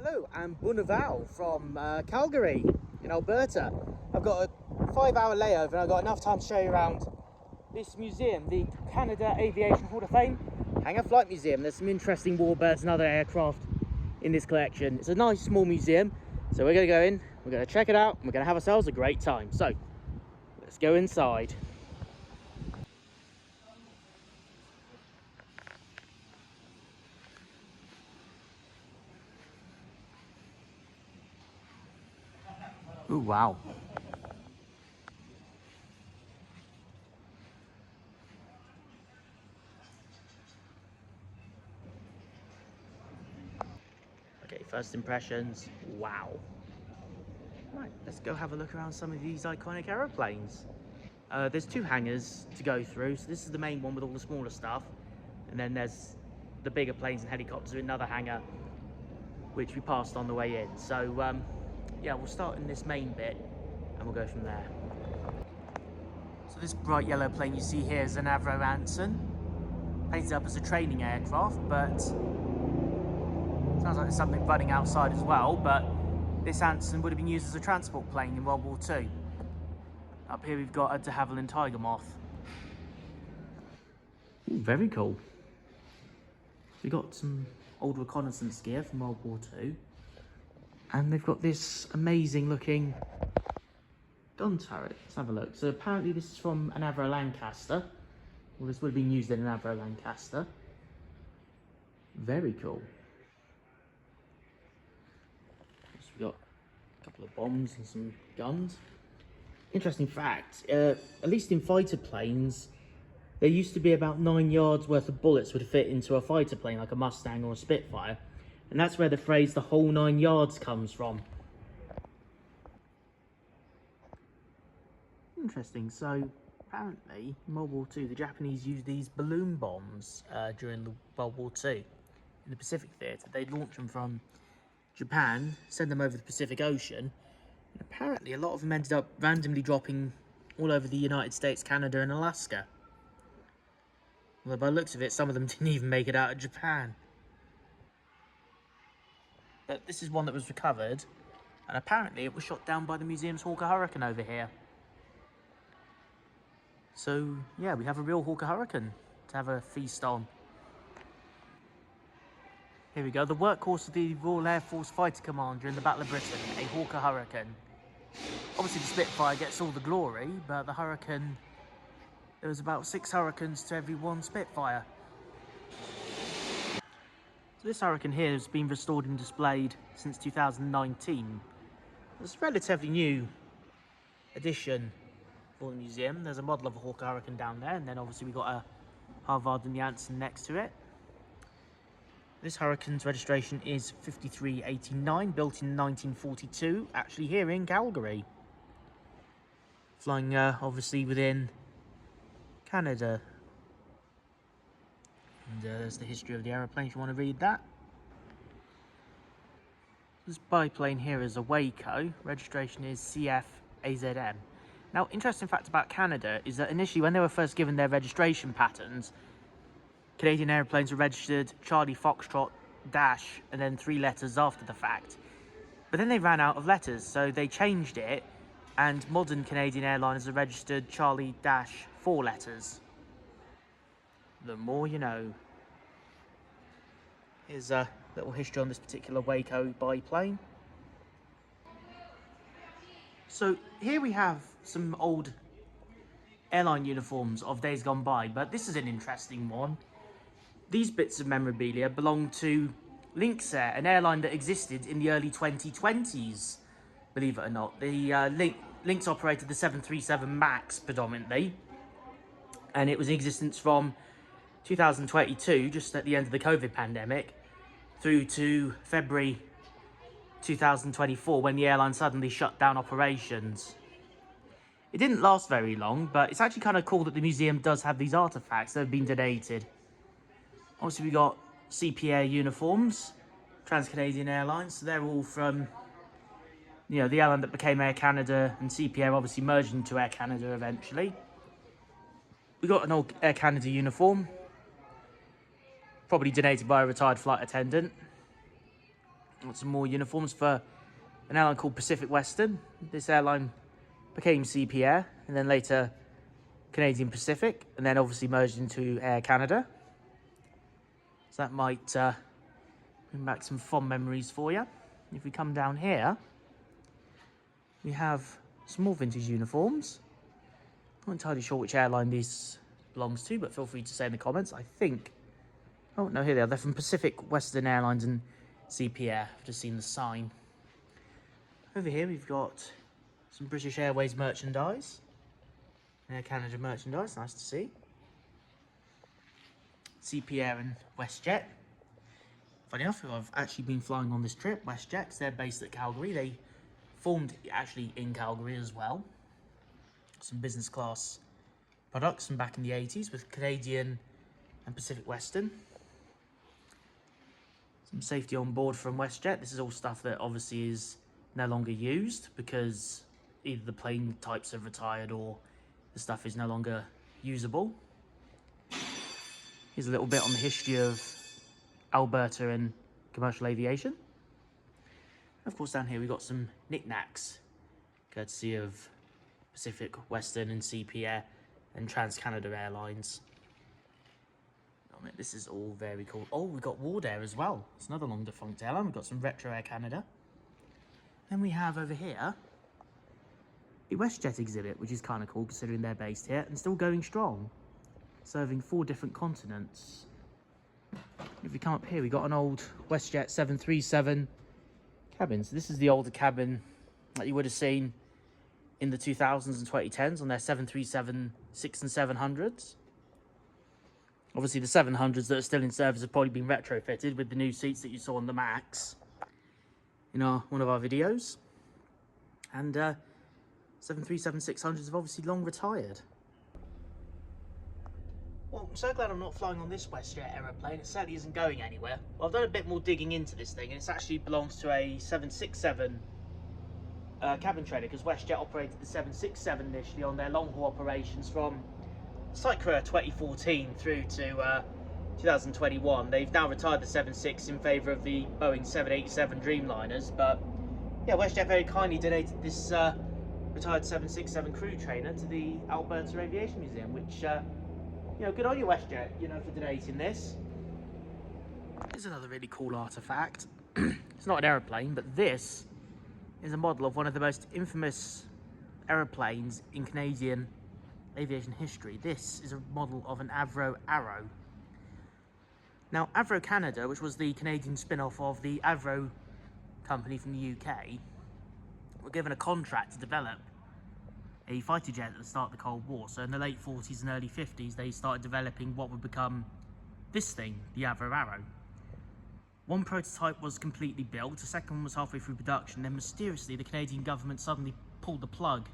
Hello, I'm Bunavau from Calgary in Alberta. I've got a 5-hour layover and I've got enough time to show you around this museum, the Canada Aviation Hall of Fame Hangar Flight Museum. There's some interesting Warbirds and other aircraft in this collection. It's a nice small museum, so we're going to go in, we're going to check it out, and we're going to have ourselves a great time. So, let's go inside. Ooh, wow. Okay, first impressions, wow. Right, let's go have a look around some of these iconic aeroplanes. There's two hangars to go through, so this is the main one with all the smaller stuff. And then there's the bigger planes and helicopters in another hangar, which we passed on the way in. So, yeah, we'll start in this main bit and we'll go from there. So this bright yellow plane you see here is an Avro Anson, painted up as a training aircraft, but sounds like there's something running outside as well. But this Anson would have been used as a transport plane in World War II. Up here we've got a de Havilland Tiger Moth. Ooh, very cool. We've got some old reconnaissance gear from World War II. And they've got this amazing looking gun turret. Let's have a look. So apparently this is from an Avro Lancaster. Well, this would have been used in an Avro Lancaster. Very cool. So we've got a couple of bombs and some guns. Interesting fact, at least in fighter planes, there used to be about 9 yards worth of bullets would fit into a fighter plane, like a Mustang or a Spitfire. And that's where the phrase, the whole 9 yards, comes from. Interesting. So, apparently, in World War II, the Japanese used these balloon bombs during the World War II in the Pacific Theatre. They'd launch them from Japan, send them over the Pacific Ocean, and apparently a lot of them ended up randomly dropping all over the United States, Canada, and Alaska. Although by the looks of it, some of them didn't even make it out of Japan. But this is one that was recovered, and apparently it was shot down by the museum's Hawker Hurricane over here. So, yeah, we have a real Hawker Hurricane to have a feast on. Here we go, the workhorse of the Royal Air Force Fighter Commander in the Battle of Britain, a Hawker Hurricane. Obviously the Spitfire gets all the glory, but the Hurricane, there was about 6 Hurricanes to every 1 Spitfire. So this Hurricane here has been restored and displayed since 2019. It's a relatively new addition for the museum. There's a model of a Hawker Hurricane down there, and then obviously we've got a Harvard and the Anson next to it. This Hurricane's registration is 5389, built in 1942, actually here in Calgary. Flying obviously within Canada. And there's the history of the aeroplane if you want to read that. This biplane here is a Waco, registration is CF-AZM. Now, interesting fact about Canada is that initially when they were first given their registration patterns, Canadian airplanes were registered Charlie Foxtrot Dash and then 3 letters after the fact. But then they ran out of letters, so they changed it, and modern Canadian airliners are registered Charlie Dash 4 letters. The more you know. Here's a little history on this particular Waco biplane. So here we have some old airline uniforms of days gone by, but this is an interesting one. These bits of memorabilia belong to Lynx Air, an airline that existed in the early 2020s, believe it or not. The Lynx operated the 737 MAX predominantly, and it was in existence from 2022, just at the end of the COVID pandemic, through to February 2024, when the airline suddenly shut down operations. It didn't last very long, but it's actually kind of cool that the museum does have these artifacts that have been donated. Obviously, we got CPA uniforms, Trans-Canadian Airlines, so they're all from, you know, the airline that became Air Canada, and CPA obviously merged into Air Canada eventually. We got an old Air Canada uniform, probably donated by a retired flight attendant. Got some more uniforms for an airline called Pacific Western. This airline became CP Air and then later Canadian Pacific, and then obviously merged into Air Canada. So that might bring back some fond memories for you. If we come down here, we have some more vintage uniforms. Not entirely sure which airline this belongs to, but feel free to say in the comments. I think, oh no, here they are. They're from Pacific Western Airlines and CP Air. I've just seen the sign. Over here we've got some British Airways merchandise. Air Canada merchandise, nice to see. CP Air and WestJet. Funny enough, I've actually been flying on this trip, WestJet, because they're based at Calgary. They formed actually in Calgary as well. Some business class products from back in the 80s with Canadian and Pacific Western. Some safety on board from WestJet. This is all stuff that obviously is no longer used because either the plane types have retired or the stuff is no longer usable. Here's a little bit on the history of Alberta and commercial aviation. Of course, down here we've got some knickknacks, courtesy of Pacific Western and CP Air and Trans-Canada Airlines. Oh, man, this is all very cool. Oh, we've got Ward Air as well. It's another long defunct airline. We've got some retro Air Canada. Then we have over here the WestJet exhibit, which is kind of cool considering they're based here and still going strong, serving 4 different continents. If we come up here, we got an old WestJet 737 cabin. So this is the older cabin that you would have seen in the 2000s and 2010s on their 737 6 and 700s. Obviously the 700s that are still in service have probably been retrofitted with the new seats that you saw on the Max in one of our videos. And 737-600s have obviously long retired. Well, I'm so glad I'm not flying on this WestJet aeroplane. It certainly isn't going anywhere. Well, I've done a bit more digging into this thing, and it actually belongs to a 767 cabin trailer, because WestJet operated the 767 initially on their long-haul operations from Site Career 2014 through to 2021. They've now retired the 76 in favour of the Boeing 787 Dreamliners, but yeah, WestJet very kindly donated this retired 767 crew trainer to the Alberta Aviation Museum, which, you know, good on you, WestJet, you know, for donating this. Here's another really cool artefact. It's not an aeroplane, but this is a model of one of the most infamous aeroplanes in Canadian aviation history. This is a model of an Avro Arrow. Now, Avro Canada, which was the Canadian spin-off of the Avro company from the UK, were given a contract to develop a fighter jet at the start of the Cold War. So in the late 40s and early 50s, they started developing what would become this thing, the Avro Arrow. One prototype was completely built, the second one was halfway through production, then mysteriously the Canadian government suddenly pulled the plug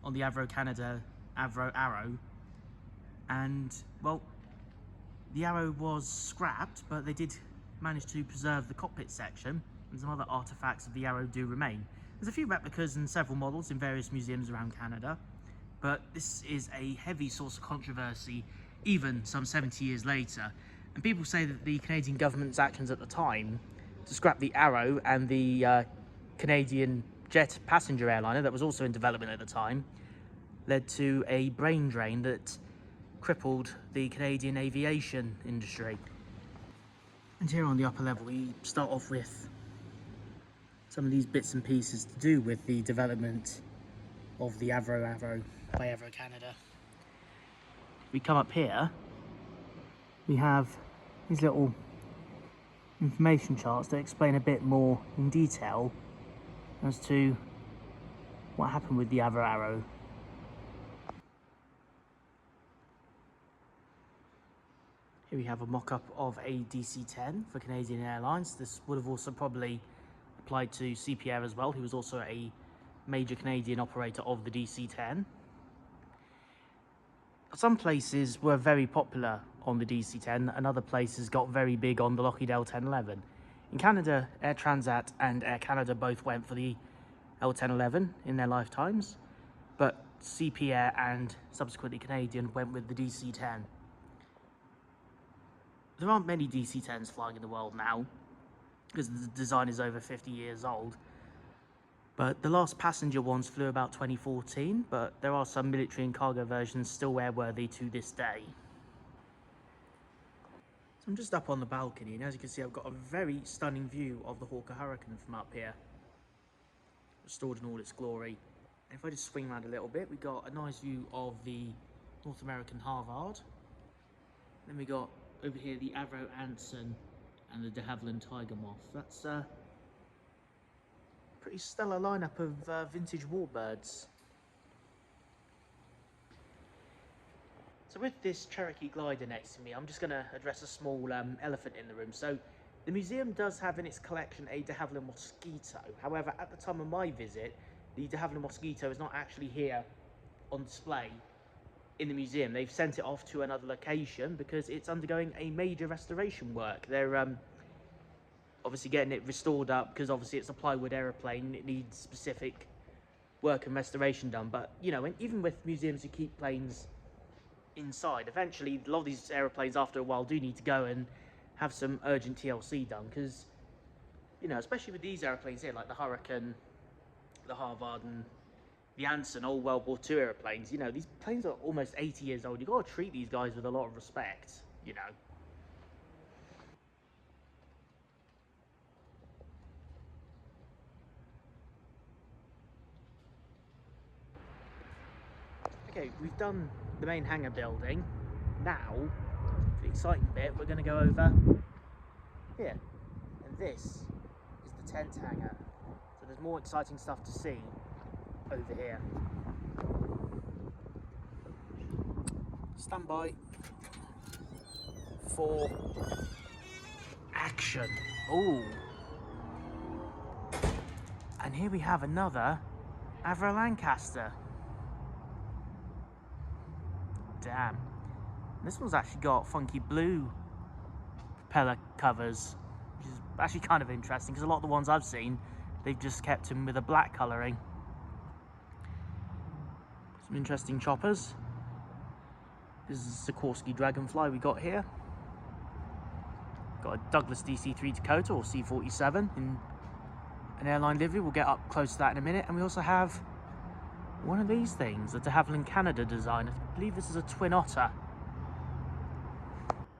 on the Avro Canada Avro Arrow, and, well, the Arrow was scrapped, but they did manage to preserve the cockpit section, and some other artefacts of the Arrow do remain. There's a few replicas and several models in various museums around Canada, but this is a heavy source of controversy even some 70 years later. And people say that the Canadian government's actions at the time to scrap the Arrow and the Canadian Jet passenger airliner that was also in development at the time led to a brain drain that crippled the Canadian aviation industry. And here on the upper level we start off with some of these bits and pieces to do with the development of the Avro by Avro Canada. We come up here, we have these little information charts that explain a bit more in detail as to what happened with the Avro Arrow. Here we have a mock-up of a DC-10 for Canadian Airlines. This would have also probably applied to CP Air as well, who was also a major Canadian operator of the DC-10. Some places were very popular on the DC-10 and other places got very big on the Lockheed L-1011. In Canada, Air Transat and Air Canada both went for the L-1011 in their lifetimes, but CP Air and subsequently Canadian went with the DC-10. There aren't many DC-10s flying in the world now, because the design is over 50 years old. But the last passenger ones flew about 2014, but there are some military and cargo versions still airworthy to this day. So I'm just up on the balcony, and as you can see, I've got a very stunning view of the Hawker Hurricane from up here, restored in all its glory. And if I just swing around a little bit, we got a nice view of the North American Harvard. Then we got over here the Avro Anson and the de Havilland Tiger Moth. That's a pretty stellar lineup of vintage Warbirds. So with this Cherokee glider next to me, I'm just going to address a small elephant in the room. So the museum does have in its collection a de Havilland Mosquito. However, at the time of my visit, the de Havilland Mosquito is not actually here on display in the museum. They've sent it off to another location because it's undergoing a major restoration work. They're obviously getting it restored up because obviously it's a plywood aeroplane. It needs specific work and restoration done. But, you know, even with museums who keep planes inside, eventually a lot of these aeroplanes after a while do need to go and have some urgent TLC done because, you know, especially with these aeroplanes here, like the Hurricane, the Harvard and the Anson, all World War II aeroplanes, you know, these planes are almost 80 years old. You've got to treat these guys with a lot of respect, you know. Okay, we've done the main hangar building. Now, the exciting bit, we're going to go over here. And this is the tent hangar. So there's more exciting stuff to see over here. Stand by for action. Oh, and here we have another Avro Lancaster. Damn, this one's actually got funky blue propeller covers, which is actually kind of interesting because a lot of the ones I've seen, they've just kept them with a black colouring. Some interesting choppers. This is a Sikorsky Dragonfly we got here. Got a Douglas DC-3 Dakota or C-47 in an airline livery. We'll get up close to that in a minute. And we also have one of these things, a de Havilland Canada design. I believe this is a twin Otter.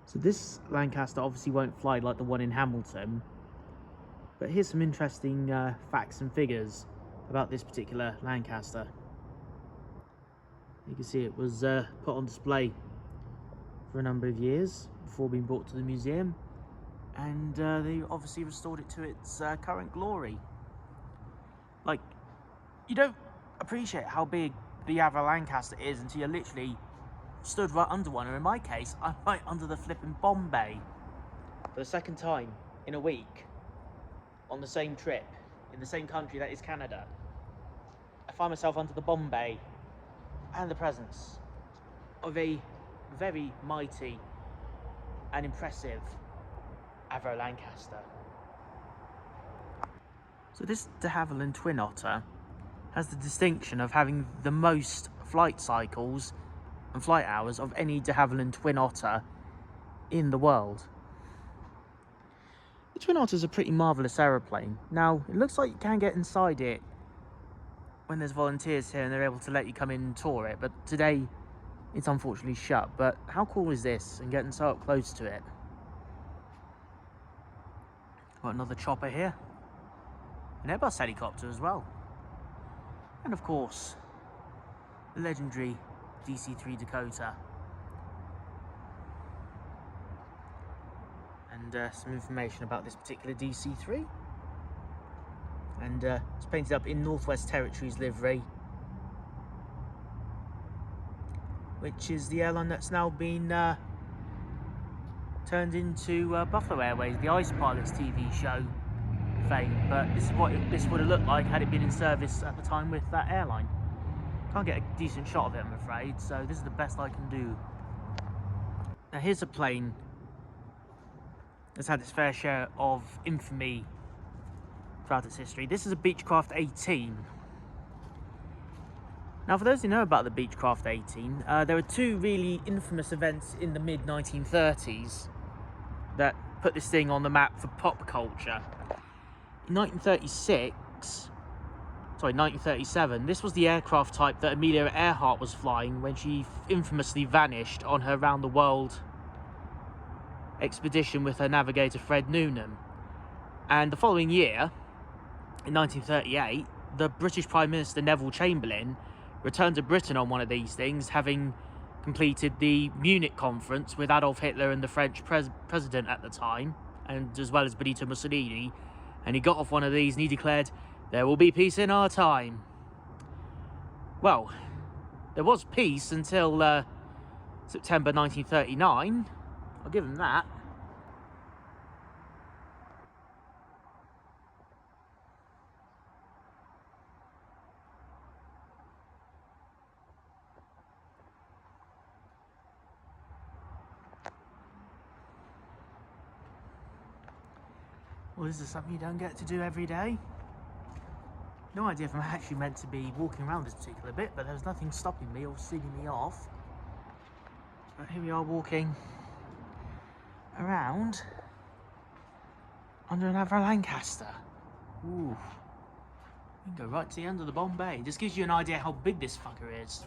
So this Lancaster obviously won't fly like the one in Hamilton, but here's some interesting facts and figures about this particular Lancaster. You can see it was put on display for a number of years before being brought to the museum, and they obviously restored it to its current glory. Like, you don't appreciate how big the Avro Lancaster is until you're literally stood right under one, or in my case, I'm right under the flipping bomb bay. For the second time in a week, on the same trip, in the same country that is Canada, I find myself under the bomb bay and the presence of a very mighty and impressive Avro Lancaster. So this de Havilland Twin Otter has the distinction of having the most flight cycles and flight hours of any de Havilland Twin Otter in the world. The Twin Otter is a pretty marvellous aeroplane. Now, it looks like you can get inside it when there's volunteers here and they're able to let you come in and tour it, but today it's unfortunately shut. But how cool is this, and getting so up close to it? Got another chopper here, an Airbus helicopter as well, and of course the legendary DC-3 Dakota. And some information about this particular DC-3. And it's painted up in Northwest Territories livery, which is the airline that's now been turned into Buffalo Airways, the Ice Pilots TV show fame. But this is what this would have looked like had it been in service at the time with that airline. Can't get a decent shot of it, I'm afraid, so this is the best I can do. Now here's a plane that's had its fair share of infamy throughout its history. This is a Beechcraft 18. Now, for those who know about the Beechcraft 18, there were two really infamous events in the mid-1930s that put this thing on the map for pop culture. In 1937, this was the aircraft type that Amelia Earhart was flying when she infamously vanished on her round-the-world expedition with her navigator Fred Noonan. And the following year, in 1938, the British Prime Minister Neville Chamberlain returned to Britain on one of these things, having completed the Munich conference with Adolf Hitler and the French president at the time, and as well as Benito Mussolini. And he got off one of these and he declared, "There will be peace in our time." Well, there was peace until September 1939. I'll give him that. Well, this is something you don't get to do every day. No idea if I'm actually meant to be walking around this particular bit, but there's nothing stopping me or sealing me off. But here we are walking around under an Avro Lancaster. Ooh. We can go right to the end of the Bombay. Just gives you an idea how big this fucker is.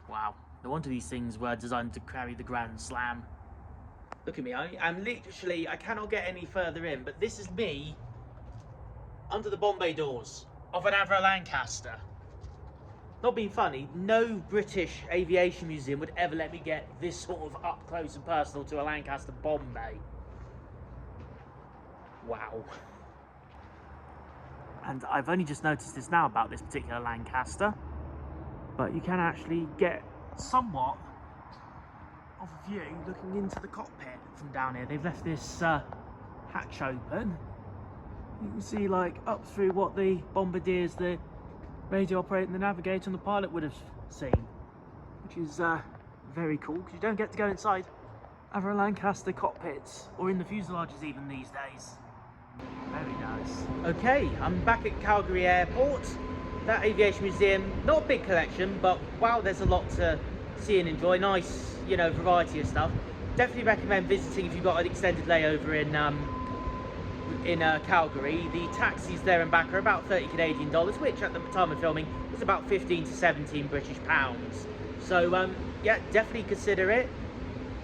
Wow. No wonder these things were designed to carry the Grand Slam. Look at me, I'm literally, I cannot get any further in, but this is me under the Bombay doors of an Avro Lancaster. Not being funny, no British Aviation Museum would ever let me get this sort of up close and personal to a Lancaster Bombay. Wow. And I've only just noticed this now about this particular Lancaster, but you can actually get somewhat of a view looking into the cockpit from down here. They've left this hatch open. You can see like up through what the bombardiers, the radio operator and the navigator and the pilot would have seen, which is very cool because you don't get to go inside Avro Lancaster cockpits or in the fuselages even these days. Very nice. Okay, I'm back at Calgary Airport. That Aviation Museum, not a big collection, but wow, there's a lot to see and enjoy. Nice, you know, variety of stuff. Definitely recommend visiting if you've got an extended layover in Calgary. The taxis there and back are about 30 Canadian dollars, which at the time of filming was about 15 to 17 British pounds. So yeah, definitely consider it.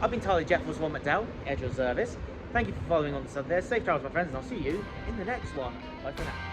I've been entirely Jett Force One McDowell, Edge of Service. Thank you for following on the sub there. Safe travels, my friends, and I'll see you in the next one. Bye for now.